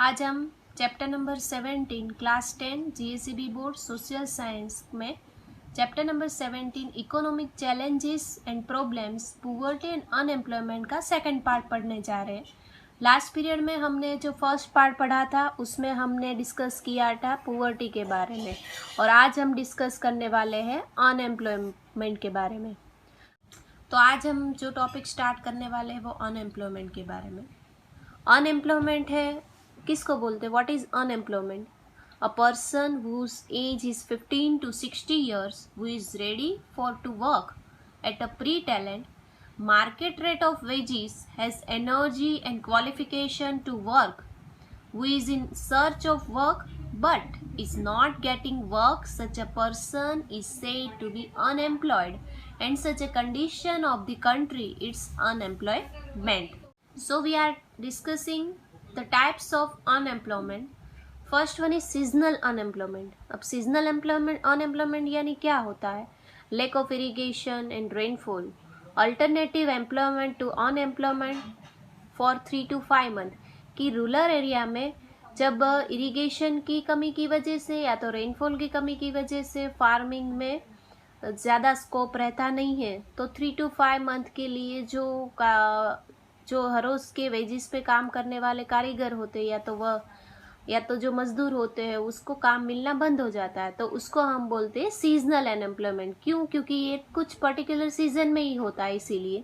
आज हम chapter number 17 class 10 GSEB board social science में chapter number 17 economic challenges and problems poverty and unemployment का second part पढ़ने जा रहे हैं। लास्ट पीरियड में हमने जो फर्स्ट पार्ट पढ़ा था उसमें हमने डिस्कस किया था पुअर्टी के बारे में, और आज हम डिस्कस करने वाले हैं अनएम्प्लॉयमेंट के बारे में। तो आज हम जो टॉपिक स्टार्ट करने वाले हैं वो अनएम्प्लॉयमेंट के बारे में। अनएम्प्लॉयमेंट है, किसको बोलते हैं? What is unemployment? A person whose age is 15 to 60 years who is ready for to work at a pre-talent market rate of wages, has energy and qualification to work, who is in search of work but is not getting work. Such a person is said to be unemployed, and such a condition of the country is unemployment. So we are discussing the types of unemployment. First one is seasonal unemployment. अब seasonal unemployment यानी क्या होता है? Lack of irrigation and rainfall, alternative employment to unemployment for 3 to 5 month। कि rural area में जब irrigation की कमी की वजह से या तो रेनफॉल की कमी की वजह से फार्मिंग में ज़्यादा स्कोप रहता नहीं है, तो 3 to 5 month के लिए जो हर रोज़ के वेजिस पे काम करने वाले कारीगर होते हैं या तो जो मजदूर होते हैं उसको काम मिलना बंद हो जाता है, तो उसको हम बोलते हैं सीजनल अनएम्प्लॉयमेंट। क्यों? क्योंकि ये कुछ पर्टिकुलर सीजन में ही होता है, इसीलिए।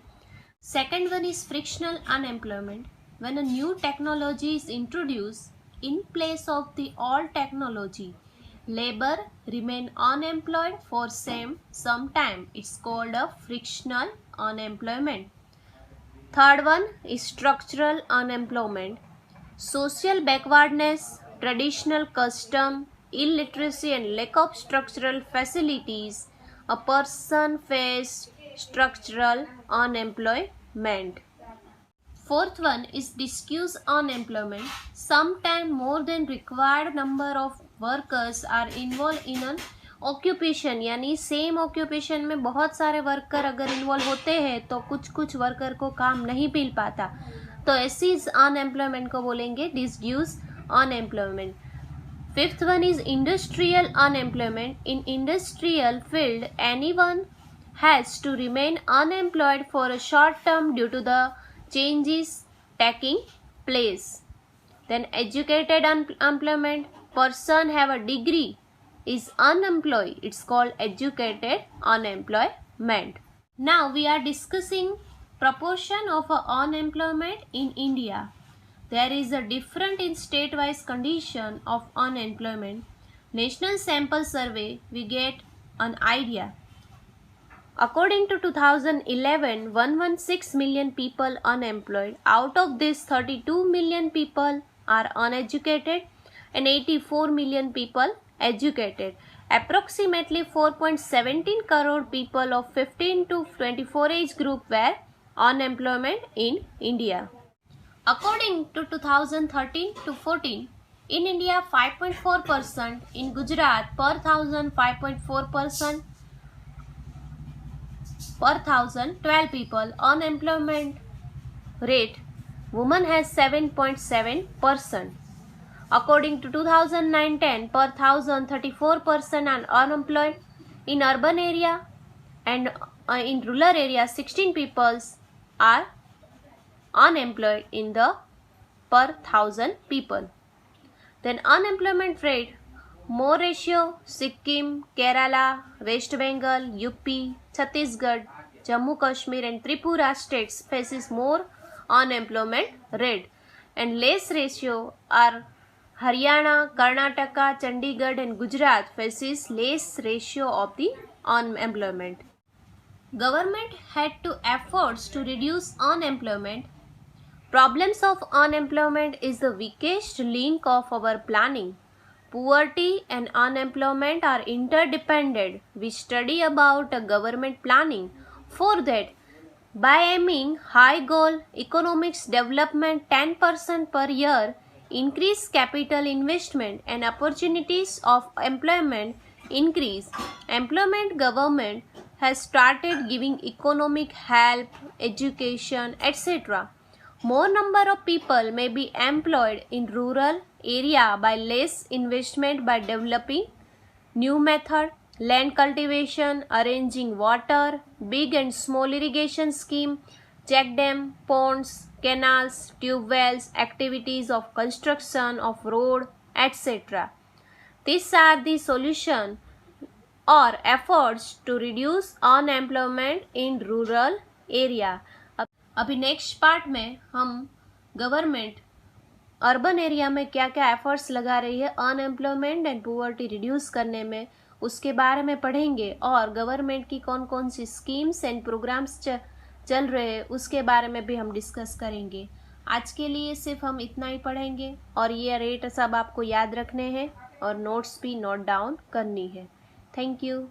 Second one is frictional unemployment. When a new technology is introduce in place of the old technology, labor remain unemployed for some time. It's called a frictional unemployment. Third one is structural unemployment. Social backwardness, traditional custom, illiteracy and lack of structural facilities, a person face structural unemployment. Fourth one is diffuse unemployment. Sometime more than required number of workers are involved in an occupation, यानी same occupation में बहुत सारे worker अगर involve होते हैं तो कुछ worker को काम नहीं मिल पाता, तो ऐसी अनएम्प्लॉयमेंट को बोलेंगे disguised unemployment. Fifth one is industrial unemployment. In industrial field anyone has to remain unemployed for a short term due to the changes taking place. Then educated unemployment, person have a degree is unemployed, it's called educated unemployment. Now we are discussing proportion of unemployment in India. There is a different in state-wise condition of unemployment. National sample survey we get an idea. According to 2011, 116 million people unemployed. Out of this, 32 million people are uneducated and 84 million people educated. Approximately 4.17 crore people of 15 to 24 age group were unemployment in India. According to 2013 to 14, in India 5.4%, in Gujarat per thousand 5.4%, per thousand 12 people. Unemployment rate, women has 7.7%. According to 2009-10, per thousand 34% are unemployed in urban area, and in rural area 16 people are unemployed in the per thousand people. Then unemployment rate, more ratio Sikkim, Kerala, West Bengal, UP, Chhattisgarh, Jammu Kashmir and Tripura states faces more unemployment rate, and less ratio are Haryana, Karnataka, Chandigarh and Gujarat faces less ratio of the unemployment. Government had to efforts to reduce unemployment. Problems of unemployment is the weakest link of our planning. Poverty and unemployment are interdependent. We study about government planning. For that, by aiming high goal, economics development 10% per year, increase capital investment and opportunities of employment increase. Employment government has started giving economic help, education, etc. More number of people may be employed in rural area by less investment by developing new method, land cultivation, arranging water, big and small irrigation scheme, check dam, ponds, canals, tube wells, activities of construction of road, etc. These are the solution or efforts to reduce unemployment in rural area. अभी next part में हम government urban area में क्या क्या efforts लगा रही है unemployment and poverty reduce करने में, उसके बारे में पढ़ेंगे। और गवर्नमेंट की कौन कौन सी स्कीम्स एंड प्रोग्राम्स चल रहे हैं उसके बारे में भी हम डिस्कस करेंगे। आज के लिए सिर्फ हम इतना ही पढ़ेंगे और ये रेट सब आपको याद रखने हैं और नोट्स भी नोट डाउन करनी है। Thank you.